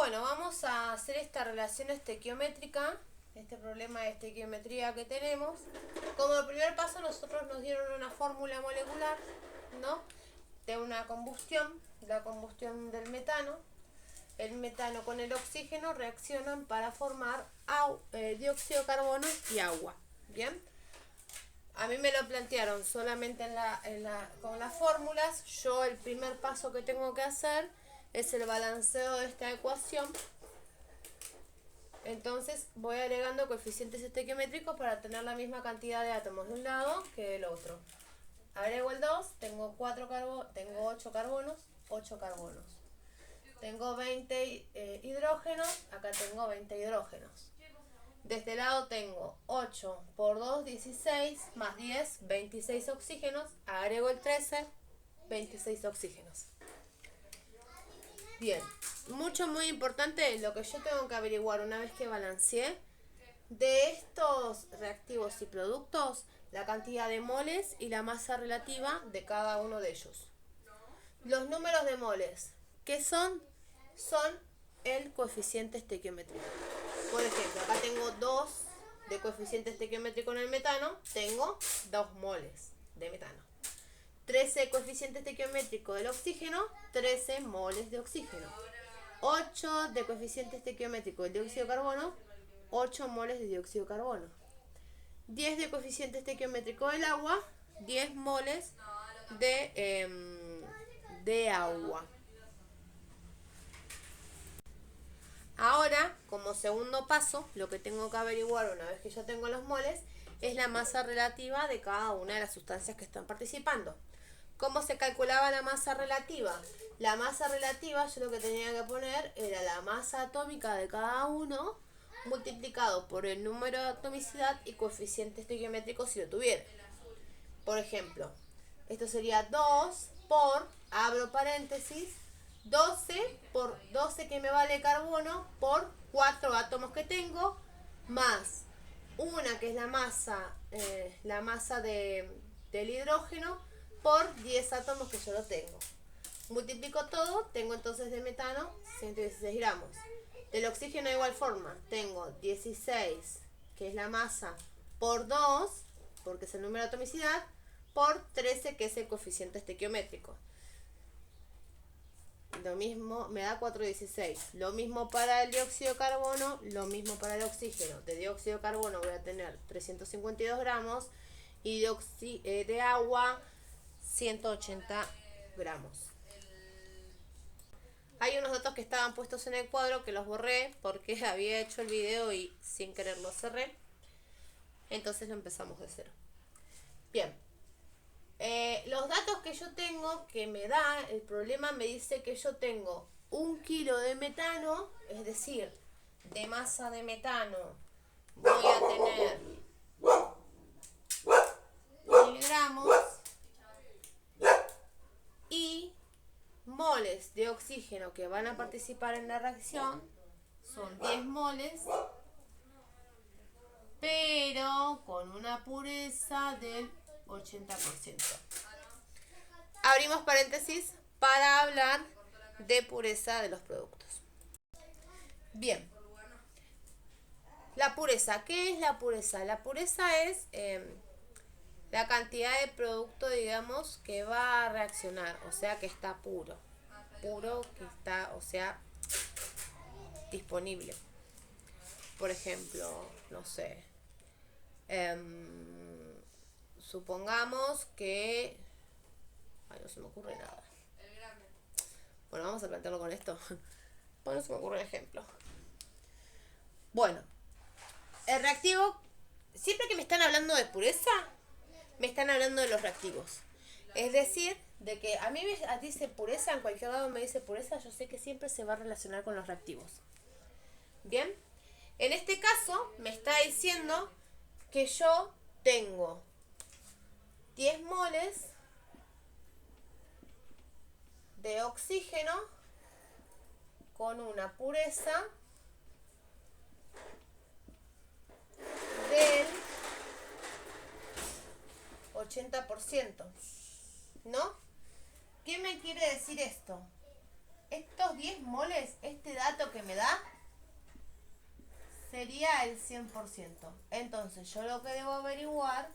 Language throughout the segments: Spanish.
Bueno, vamos a hacer esta relación estequiométrica, este problema de estequiometría que tenemos. Como el primer paso nosotros nos dieron una fórmula molecular, ¿no? De una combustión, la combustión del metano. El metano con el oxígeno reaccionan para formar dióxido de carbono y agua. ¿Bien? A mí me lo plantearon solamente con las fórmulas. Yo el primer paso que tengo que hacer es el balanceo de esta ecuación. Entonces voy agregando coeficientes estequiométricos para tener la misma cantidad de átomos de un lado que del otro. Agrego el 2, tengo 8 carbonos, 8 carbonos. Tengo 20 hidrógenos, acá tengo 20 hidrógenos. De este lado tengo 8 por 2, 16, más 10, 26 oxígenos. Agrego el 13, 26 oxígenos. Bien, muy importante lo que yo tengo que averiguar una vez que balanceé de estos reactivos y productos, la cantidad de moles y la masa relativa de cada uno de ellos. Los números de moles, ¿qué son? Son el coeficiente estequiométrico. Por ejemplo, acá tengo 2 de coeficiente estequiométrico en el metano, tengo 2 moles de metano. 13 de coeficiente estequiométrico del oxígeno, 13 moles de oxígeno. 8 de coeficiente estequiométrico del dióxido de carbono, 8 moles de dióxido de carbono. 10 de coeficiente estequiométrico del agua, 10 moles de agua. Ahora, como segundo paso, lo que tengo que averiguar una vez que ya tengo los moles es la masa relativa de cada una de las sustancias que están participando. ¿Cómo se calculaba la masa relativa? La masa relativa yo lo que tenía que poner era la masa atómica de cada uno multiplicado por el número de atomicidad y coeficiente estequiométrico si lo tuviera. Por ejemplo, esto sería 2 por, abro paréntesis, 12 por 12 que me vale carbono por 4 átomos que tengo, más una que es la masa del hidrógeno por 10 átomos que yo lo tengo. Multiplico todo, tengo entonces de metano 116 gramos. Del oxígeno de igual forma, tengo 16, que es la masa, por 2, porque es el número de atomicidad, por 13, que es el coeficiente estequiométrico. Lo mismo, me da 4,16. Lo mismo para el dióxido de carbono, lo mismo para el oxígeno. De dióxido de carbono voy a tener 352 gramos y de agua 180 gramos. Hay unos datos que estaban puestos en el cuadro que los borré porque había hecho el video y sin querer lo cerré. Entonces lo empezamos de cero. Bien. Los datos que yo tengo, que me da el problema, me dice que yo tengo 1 kilo de metano, es decir, de masa de metano voy a tener miligramos y moles de oxígeno que van a participar en la reacción son 10 moles, pero con una pureza del 80%. Abrimos paréntesis para hablar de pureza de los productos. Bien. La pureza. ¿Qué es la pureza? La pureza es la cantidad de producto, digamos, que va a reaccionar. O sea, que está puro. Puro, que está, o sea, disponible. Por ejemplo, no sé. Supongamos que... Ay, no se me ocurre nada. Bueno, vamos a plantearlo con esto. Bueno, no se me ocurre un ejemplo. Bueno, el reactivo, siempre que me están hablando de pureza, me están hablando de los reactivos. Es decir, de que a mí me dice pureza, en cualquier lado me dice pureza, yo sé que siempre se va a relacionar con los reactivos. Bien, en este caso me está diciendo que yo tengo 10 moles de oxígeno con una pureza del 80%, ¿no? ¿Qué me quiere decir esto? estos 10 moles, este dato que me da, sería el 100%. Entonces yo lo que debo averiguar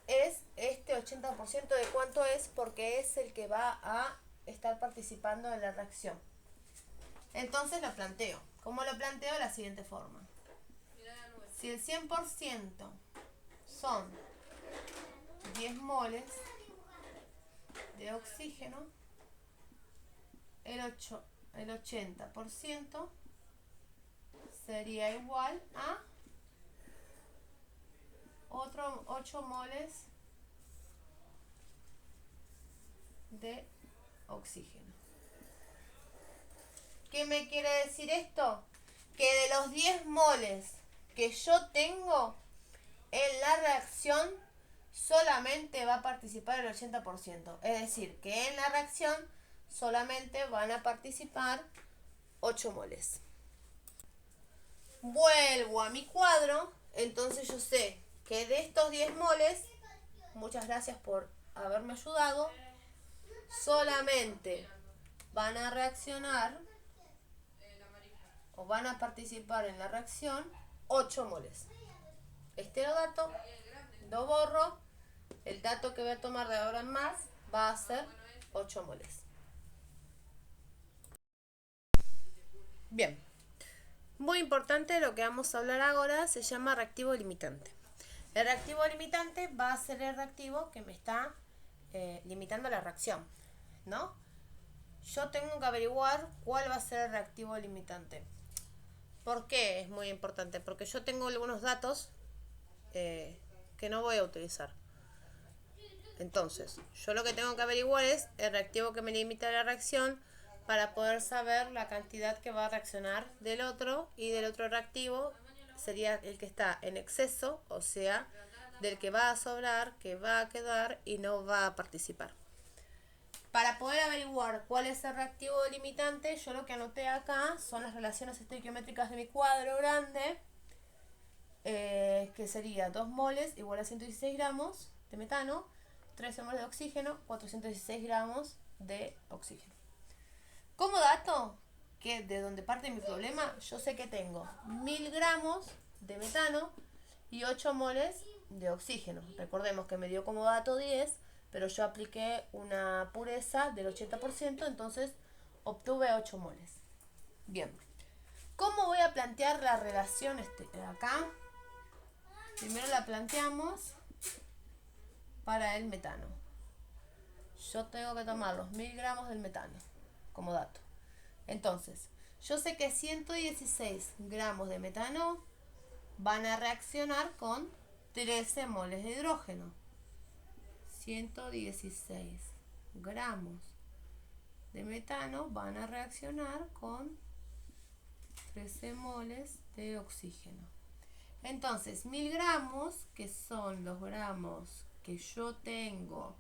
es este 80% de cuánto es, porque es el que va a estar participando en la reacción. Entonces lo planteo. ¿Cómo lo planteo? De la siguiente forma. Si el 100% son 10 moles de oxígeno, el 80% sería igual a 8 moles de oxígeno. ¿Qué me quiere decir esto? Que de los 10 moles que yo tengo en la reacción, solamente va a participar el 80%. Es decir, que en la reacción solamente van a participar 8 moles. Vuelvo a mi cuadro, entonces yo sé que de estos 10 moles, muchas gracias por haberme ayudado, solamente van a reaccionar o van a participar en la reacción 8 moles. Este dato lo borro. El dato que voy a tomar de ahora en más va a ser 8 moles. Bien. Muy importante, lo que vamos a hablar ahora se llama reactivo limitante. El reactivo limitante va a ser el reactivo que me está limitando la reacción, ¿no? Yo tengo que averiguar cuál va a ser el reactivo limitante. ¿Por qué es muy importante? Porque yo tengo algunos datos que no voy a utilizar. Entonces, yo lo que tengo que averiguar es el reactivo que me limita la reacción para poder saber la cantidad que va a reaccionar del otro, y del otro reactivo sería el que está en exceso, o sea, del que va a sobrar, que va a quedar y no va a participar. Para poder averiguar cuál es el reactivo limitante, yo lo que anoté acá son las relaciones estequiométricas de mi cuadro grande, que sería 2 moles igual a 116 gramos de metano, 13 moles de oxígeno, 416 gramos de oxígeno. Como dato, que de donde parte mi problema, yo sé que tengo 1000 gramos de metano y 8 moles de oxígeno. Recordemos que me dio como dato 10, pero yo apliqué una pureza del 80%, entonces obtuve 8 moles. Bien. ¿Cómo voy a plantear la relación acá? Primero la planteamos para el metano. Yo tengo que tomar los 1000 gramos del metano como dato. Entonces, yo sé que 116 gramos de metano van a reaccionar con 13 moles de hidrógeno. 116 gramos de metano van a reaccionar con 13 moles de oxígeno. Entonces, 1000 gramos, que son los gramos que yo tengo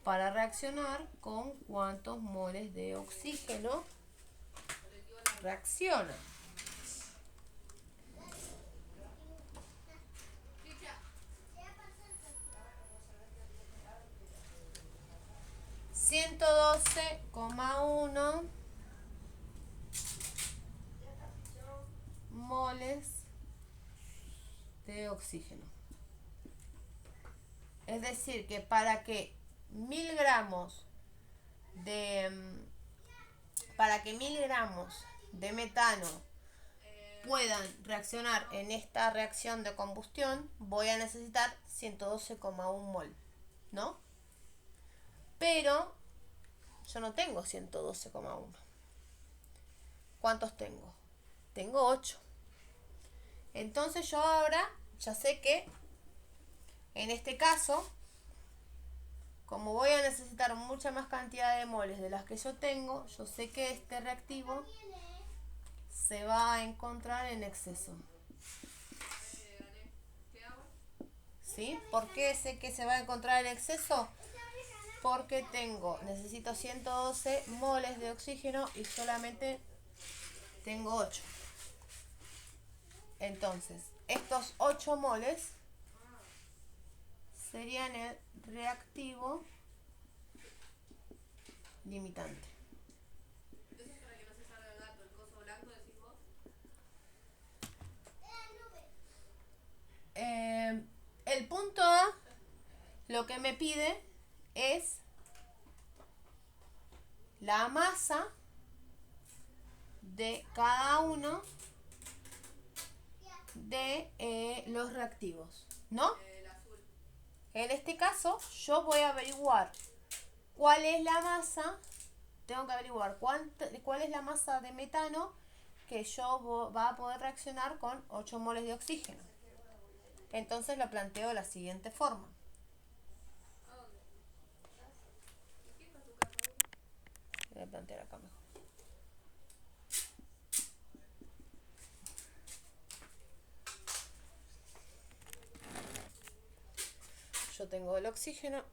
para reaccionar, con cuántos moles de oxígeno reaccionan. $112,1 moles de oxígeno. Es decir, que para que 1000 gramos de metano puedan reaccionar en esta reacción de combustión, voy a necesitar 112,1 mol, ¿no? Pero yo no tengo 112,1. ¿Cuántos tengo? Tengo 8. Entonces yo ahora ya sé que en este caso, como voy a necesitar mucha más cantidad de moles de las que yo tengo, yo sé que este reactivo se va a encontrar en exceso. ¿Sí? ¿Por qué sé que se va a encontrar en exceso? Porque necesito 112 moles de oxígeno y solamente tengo 8. Entonces, estos 8 moles serían el reactivo limitante. lo que me pide es la masa de cada uno de los reactivos, ¿no? En este caso, yo voy a averiguar cuál es la masa, tengo que averiguar cuál es la masa de metano que va a poder reaccionar con 8 moles de oxígeno. Entonces lo planteo de la siguiente forma. Voy a plantear acá mejor. Yo tengo el oxígeno.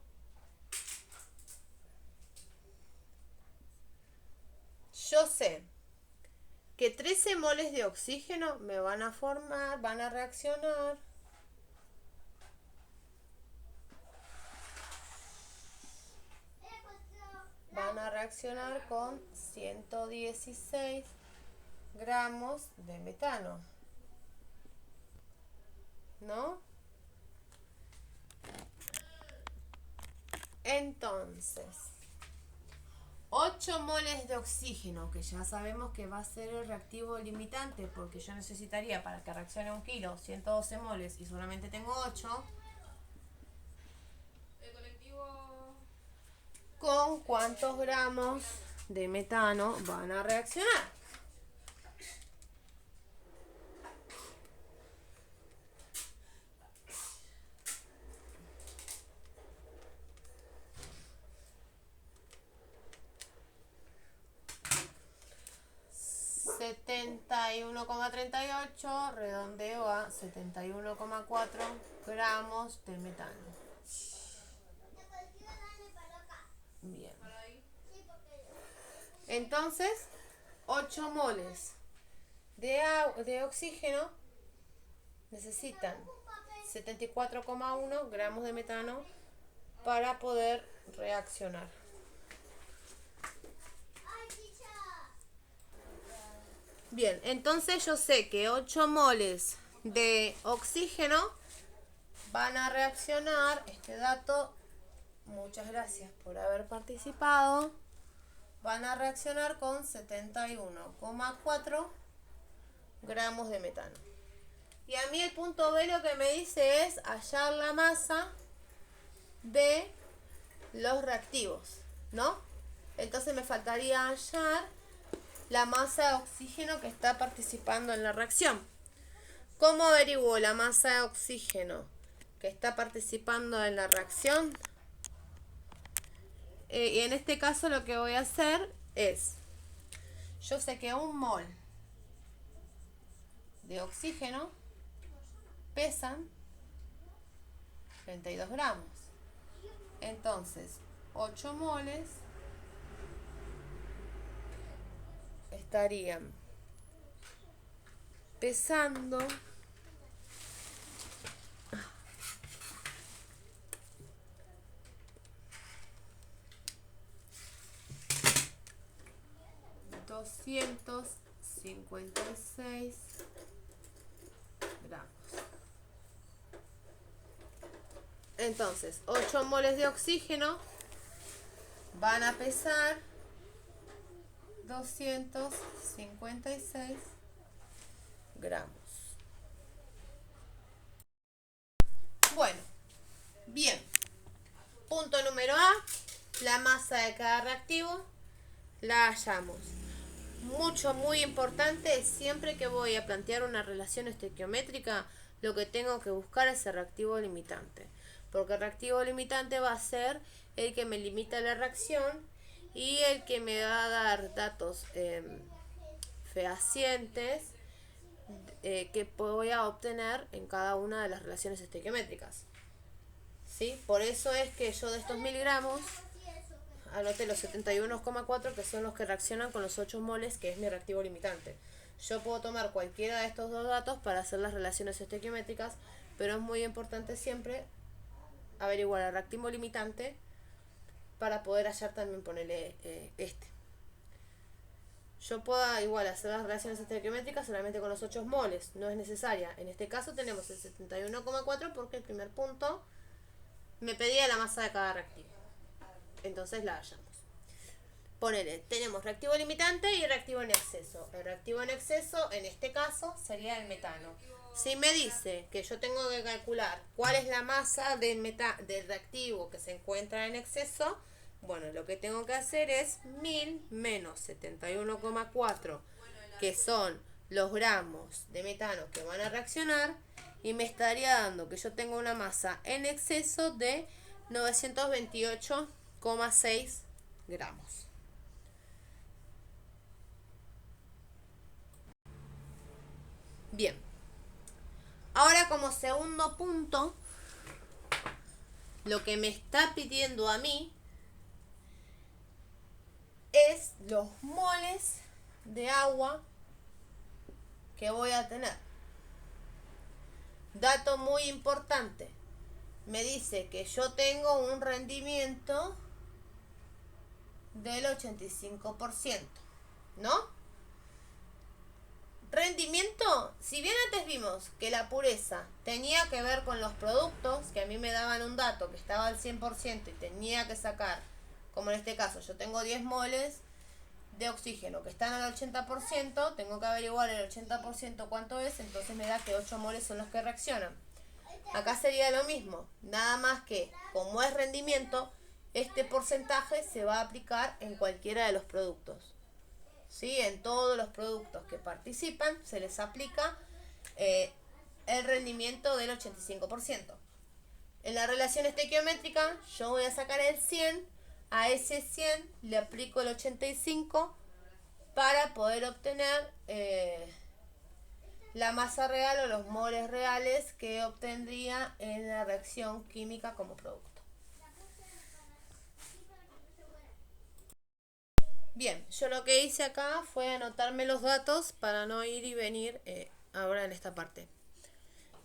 Yo sé que 13 moles de oxígeno me van a formar, van a reaccionar con 116 gramos de metano, ¿no? Entonces, 8 moles de oxígeno, que ya sabemos que va a ser el reactivo limitante, porque yo necesitaría para que reaccione 1 kilo 112 moles y solamente tengo 8. El colectivo... ¿Con cuántos gramos de metano van a reaccionar? ...71,38... redondeo a 71,4 gramos de metano. Bien. Entonces, 8 moles de oxígeno necesitan 74,1 gramos de metano para poder reaccionar. Bien, entonces yo sé que 8 moles de oxígeno van a reaccionar, este dato, muchas gracias por haber participado, van a reaccionar con 71,4 gramos de metano. Y a mí el punto B lo que me dice es hallar la masa de los reactivos, ¿no? Entonces me faltaría hallar la masa de oxígeno que está participando en la reacción. ¿Cómo averiguo la masa de oxígeno que está participando en la reacción? Y en este caso lo que voy a hacer es, yo sé que 1 mol de oxígeno pesan 32 gramos. Entonces, 8 moles estarían pesando 256 gramos. Entonces, 8 moles de oxígeno van a pesar 256 gramos. Bueno, bien. Punto número A, la masa de cada reactivo la hallamos. Muy importante, siempre que voy a plantear una relación estequiométrica, lo que tengo que buscar es el reactivo limitante. Porque el reactivo limitante va a ser el que me limita la reacción y el que me va a dar datos fehacientes que voy a obtener en cada una de las relaciones estequiométricas. ¿Sí? Por eso es que yo de estos miligramos anoté los 71,4 que son los que reaccionan con los 8 moles, que es mi reactivo limitante. Yo puedo tomar cualquiera de estos dos datos para hacer las relaciones estequiométricas, pero es muy importante siempre averiguar el reactivo limitante para poder hallar también ponerle este. Yo puedo igual hacer las relaciones estequiométricas solamente con los 8 moles, no es necesaria. En este caso tenemos el 71,4 porque el primer punto me pedía la masa de cada reactivo. Entonces la hallamos. Ponele, tenemos reactivo limitante y reactivo en exceso. El reactivo en exceso, en este caso, sería el metano. Si me dice que yo tengo que calcular cuál es la masa del reactivo que se encuentra en exceso, bueno, lo que tengo que hacer es 1000 menos 71,4, que son los gramos de metano que van a reaccionar, y me estaría dando que yo tengo una masa en exceso de 928,6 gramos. Bien, ahora como segundo punto, lo que me está pidiendo a mí es los moles de agua que voy a tener. Dato muy importante, me dice que yo tengo un rendimiento del 85%, ¿no? Rendimiento, si bien antes vimos que la pureza tenía que ver con los productos, que a mí me daban un dato que estaba al 100% y tenía que sacar, como en este caso, yo tengo 10 moles de oxígeno que están al 80%, tengo que averiguar el 80% cuánto es, entonces me da que 8 moles son los que reaccionan. Acá sería lo mismo, nada más que, como es rendimiento, este porcentaje se va a aplicar en cualquiera de los productos. ¿Sí? En todos los productos que participan se les aplica el rendimiento del 85%. En la relación estequiométrica yo voy a sacar el 100, a ese 100 le aplico el 85 para poder obtener la masa real o los moles reales que obtendría en la reacción química como producto. Bien, yo lo que hice acá fue anotarme los datos para no ir y venir ahora en esta parte.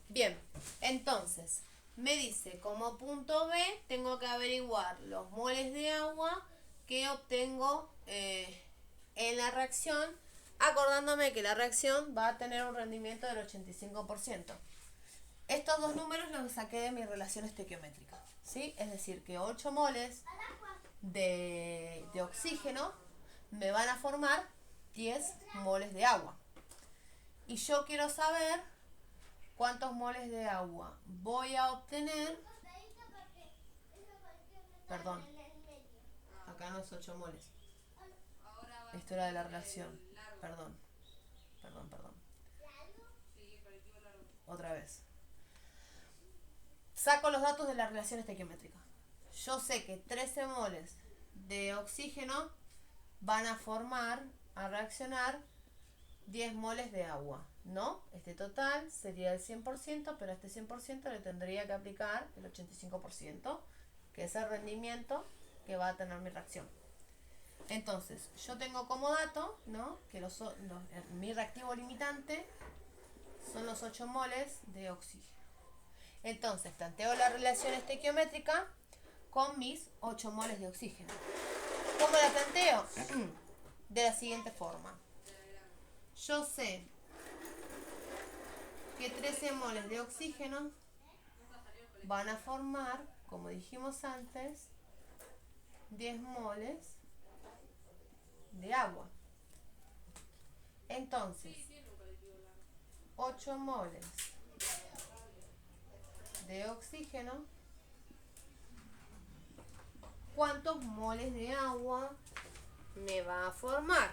Bien, entonces, me dice como punto B tengo que averiguar los moles de agua que obtengo en la reacción, acordándome que la reacción va a tener un rendimiento del 85%. Estos dos números los saqué de mi relación estequiométrica, ¿sí? Es decir, que 8 moles de oxígeno me van a formar 10 moles de agua. Y yo quiero saber cuántos moles de agua voy a obtener. Perdón, acá no es 8 moles. Esto era de la relación. Perdón. Otra vez. Saco los datos de la relación estequiométrica. Yo sé que 13 moles de oxígeno van a reaccionar 10 moles de agua, ¿no? Este total sería el 100%, pero a este 100% le tendría que aplicar el 85%, que es el rendimiento que va a tener mi reacción. Entonces, yo tengo como dato, ¿no?, que mi reactivo limitante son los 8 moles de oxígeno. Entonces, planteo la relación estequiométrica con mis 8 moles de oxígeno. ¿Cómo la planteo? De la siguiente forma. Yo sé que 13 moles de oxígeno van a formar, como dijimos antes, 10 moles de agua. Entonces, 8 moles de oxígeno, ¿cuántos moles de agua me va a formar?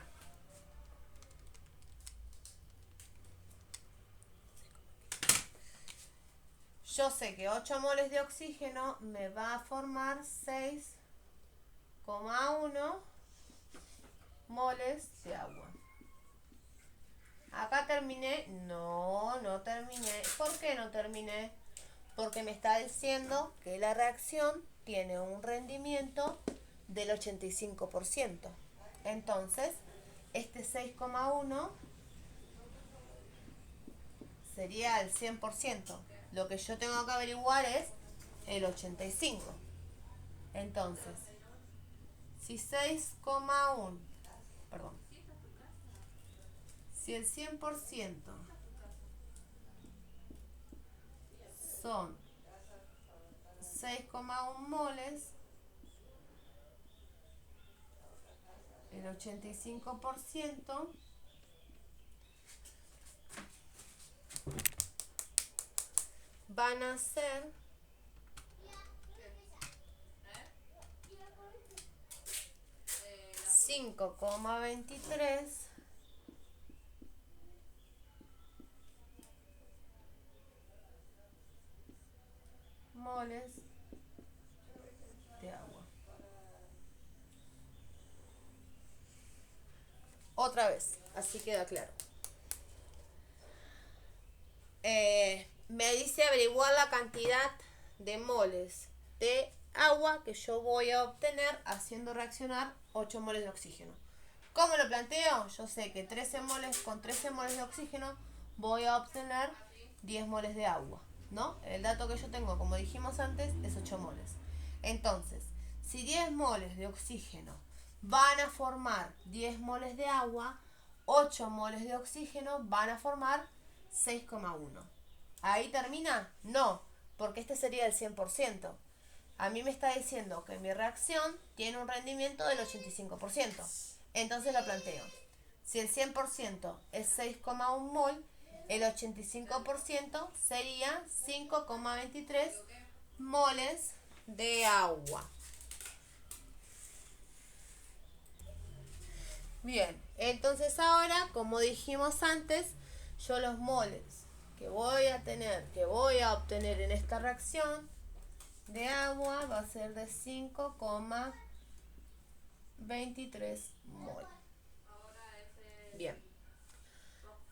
Yo sé que 8 moles de oxígeno me va a formar 6,1 moles de agua. ¿Acá terminé? No, no terminé. ¿Por qué no terminé? Porque me está diciendo que la reacción tiene un rendimiento del 85%. Entonces, este 6,1 sería el 100%. Lo que yo tengo que averiguar es el 85%. Entonces, si 6,1, perdón, si el 100% son 6,1 moles, el 85% van a ser 5,23 moles de agua. Otra vez, así queda claro. Me dice averiguar la cantidad de moles de agua que yo voy a obtener haciendo reaccionar 8 moles de oxígeno. ¿Cómo lo planteo? Yo sé que 13 moles con 13 moles de oxígeno voy a obtener 10 moles de agua, ¿no? El dato que yo tengo, como dijimos antes, es 8 moles. Entonces, si 10 moles de oxígeno van a formar 10 moles de agua, 8 moles de oxígeno van a formar 6,1. ¿Ahí termina? No, porque este sería el 100%. A mí me está diciendo que mi reacción tiene un rendimiento del 85%. Entonces la planteo. Si el 100% es 6,1 mol, el 85% sería 5,23 moles de agua. Bien, entonces ahora, como dijimos antes, yo los moles que voy a obtener en esta reacción de agua va a ser de 5,23 mol. Bien.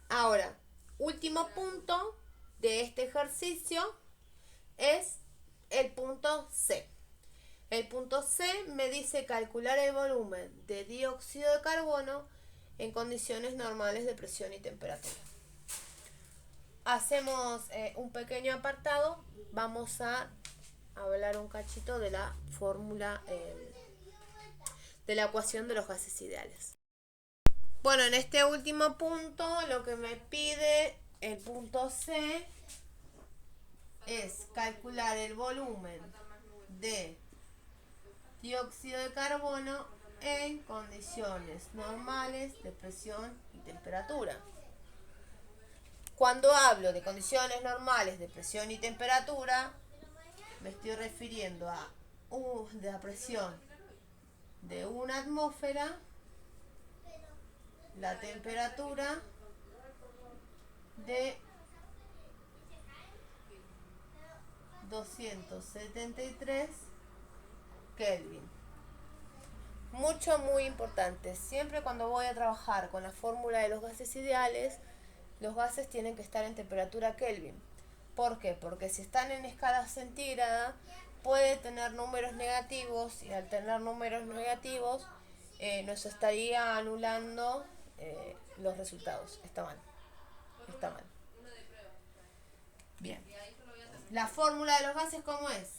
Ahora, último punto de este ejercicio es el punto C. El punto C me dice calcular el volumen de dióxido de carbono en condiciones normales de presión y temperatura. Hacemos un pequeño apartado. Vamos a hablar un cachito de la fórmula de la ecuación de los gases ideales. Bueno, en este último punto lo que me pide el punto C es calcular el volumen de dióxido de carbono en condiciones normales de presión y temperatura. Cuando hablo de condiciones normales de presión y temperatura, me estoy refiriendo a la presión de una atmósfera, la temperatura de 273 Kelvin. Muy importante. Siempre cuando voy a trabajar con la fórmula de los gases ideales, los gases tienen que estar en temperatura Kelvin. ¿Por qué? Porque si están en escala centígrada, puede tener números negativos y al tener números negativos nos estaría anulando los resultados. Está mal. Está mal. Bien. La fórmula de los gases, ¿cómo es?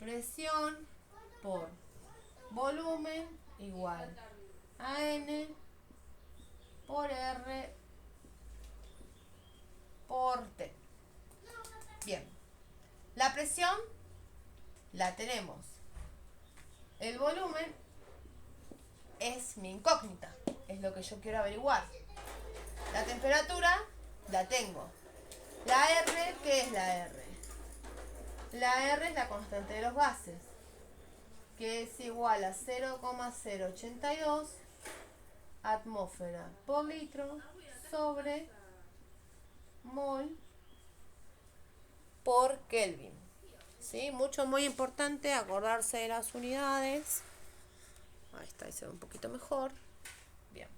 Presión por volumen igual a N por R por T. Bien. La presión la tenemos. El volumen es mi incógnita. Es lo que yo quiero averiguar. La temperatura la tengo. La R, ¿qué es la R? La R es la constante de los gases, que es igual a 0,082 atmósfera por litro sobre mol por Kelvin. ¿Sí? Muy importante acordarse de las unidades. Ahí está, ahí se ve un poquito mejor. Bien.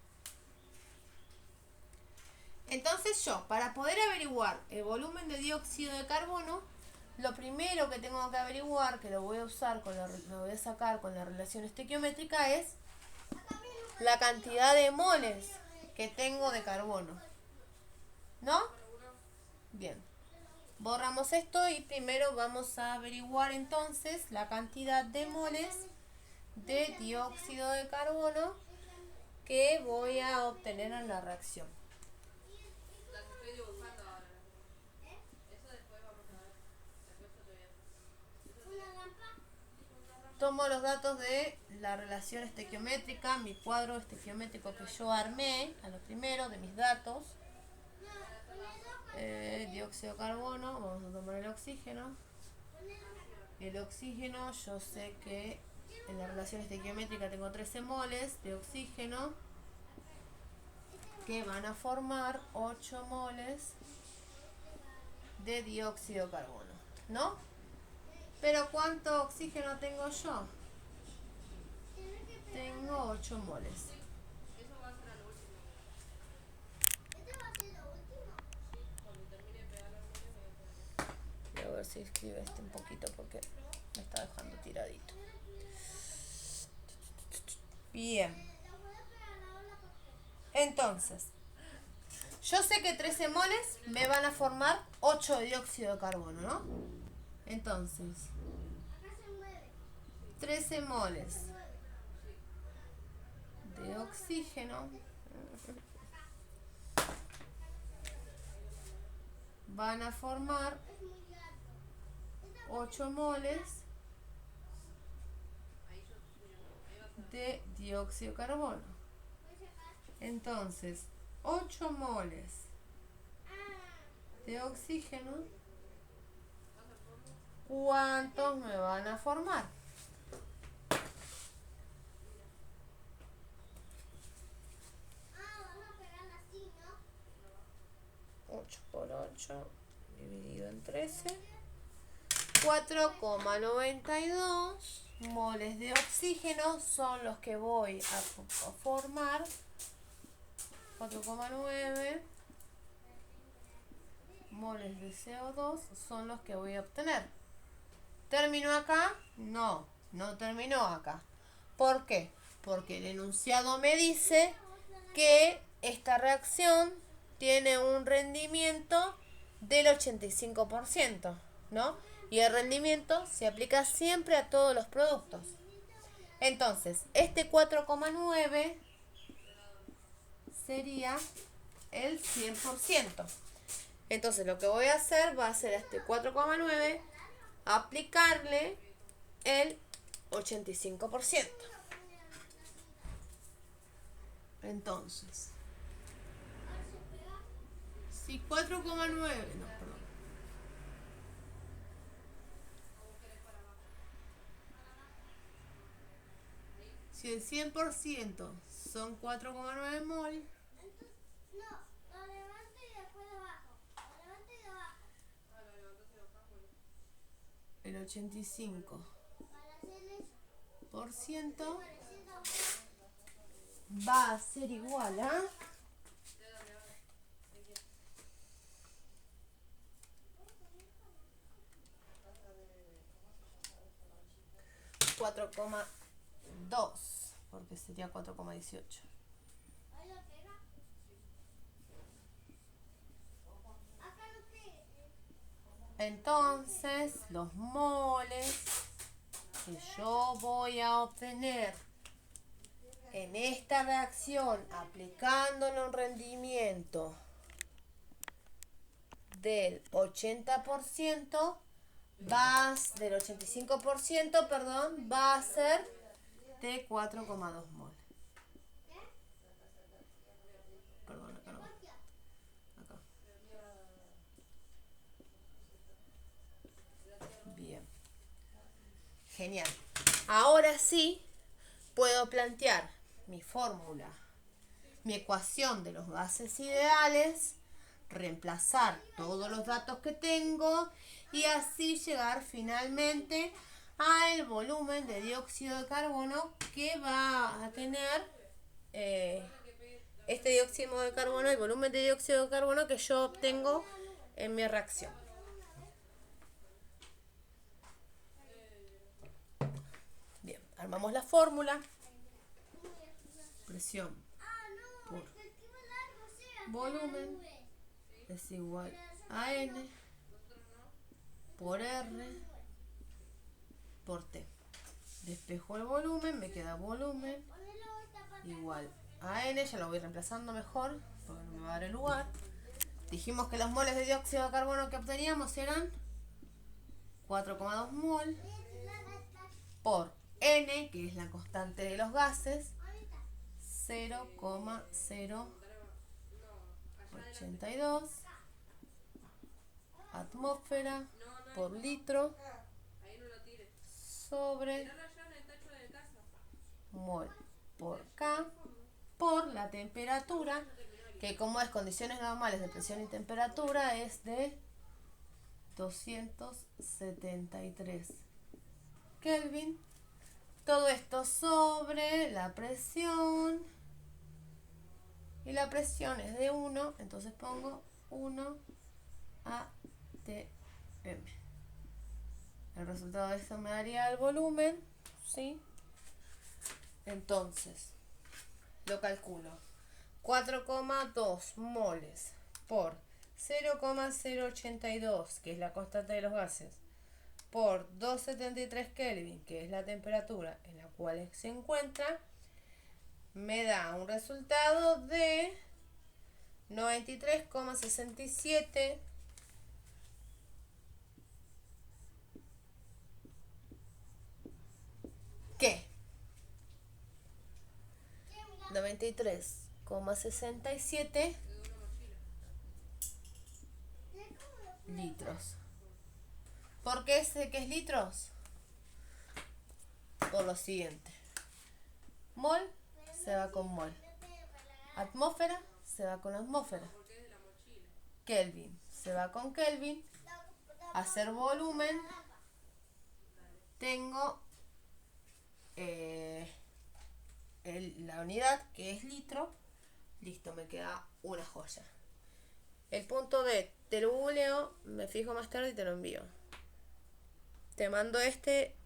Entonces yo, para poder averiguar el volumen de dióxido de carbono, lo primero que tengo que averiguar, que lo voy a usar lo voy a sacar con la relación estequiométrica, es la cantidad de moles que tengo de carbono. ¿No? Bien. Borramos esto y primero vamos a averiguar entonces la cantidad de moles de dióxido de carbono que voy a obtener en la reacción. la relación estequiométrica, mi cuadro estequiométrico que yo armé, a lo primero de mis datos. Dióxido de carbono, vamos a tomar el oxígeno. El oxígeno, yo sé que en la relación estequiométrica tengo 13 moles de oxígeno que van a formar 8 moles de dióxido de carbono, ¿no? Pero ¿cuánto oxígeno tengo yo? Tengo 8 moles. Voy a ver si escribe un poquito porque me está dejando tiradito. Bien. Entonces, yo sé que 13 moles me van a formar 8 de dióxido de carbono, ¿no? Entonces, 13 moles de oxígeno van a formar 8 moles de dióxido de carbono. Entonces, 8 moles de oxígeno, ¿cuántos me van a formar? 8 por 8 dividido en 13, 4,92 moles de oxígeno son los que voy a formar. 4,9 moles de CO2 son los que voy a obtener. ¿Terminó acá? No, no terminó acá. ¿Por qué? Porque el enunciado me dice que esta reacción tiene un rendimiento del 85%, ¿no? Y el rendimiento se aplica siempre a todos los productos. Entonces, este 4,9 sería el 100%. Entonces, lo que voy a hacer va a ser a este 4,9 aplicarle el 85%. Entonces, si 4,9, no, perdón. Si el 100% son 4,9 mol, el 85% va a ser igual a 4,2, porque sería 4,18. Entonces, los moles que yo voy a obtener en esta reacción aplicándole un rendimiento del 80%, del 85%, perdón, va a ser de 4,2 mol. Perdón, acá no. Acá. Bien. Genial. Ahora sí puedo plantear mi fórmula, mi ecuación de los gases ideales, reemplazar todos los datos que tengo y así llegar finalmente al volumen de dióxido de carbono que va a tener este dióxido de carbono, el volumen de dióxido de carbono que yo obtengo en mi reacción. Bien, armamos la fórmula. Presión por volumen es igual a N por R por T. Despejo el volumen, me queda volumen igual a N, ya lo voy reemplazando mejor porque no me va a dar el lugar. Dijimos que los moles de dióxido de carbono que obteníamos eran 4,2 mol por N, que es la constante de los gases, 0,082 atmósfera por litro sobre mol por K por la temperatura, que como es condiciones normales de presión y temperatura, es de 273 Kelvin. Todo esto sobre la presión. Y la presión es de 1, entonces pongo 1 atm. El resultado de esto me daría el volumen, ¿sí? Entonces, lo calculo. 4,2 moles por 0,082, que es la constante de los gases, por 273 Kelvin, que es la temperatura en la cual se encuentra, me da un resultado de 93,67 ¿qué? 93,67 litros. ¿Por qué sé que es litros? Por lo siguiente. Mol se va con mol. Atmósfera se va con atmósfera. Kelvin se va con Kelvin. Hacer volumen. Tengo la unidad que es litro. Listo, me queda una joya. El punto D, te lo googleo, me fijo más tarde y te lo envío. Te mando este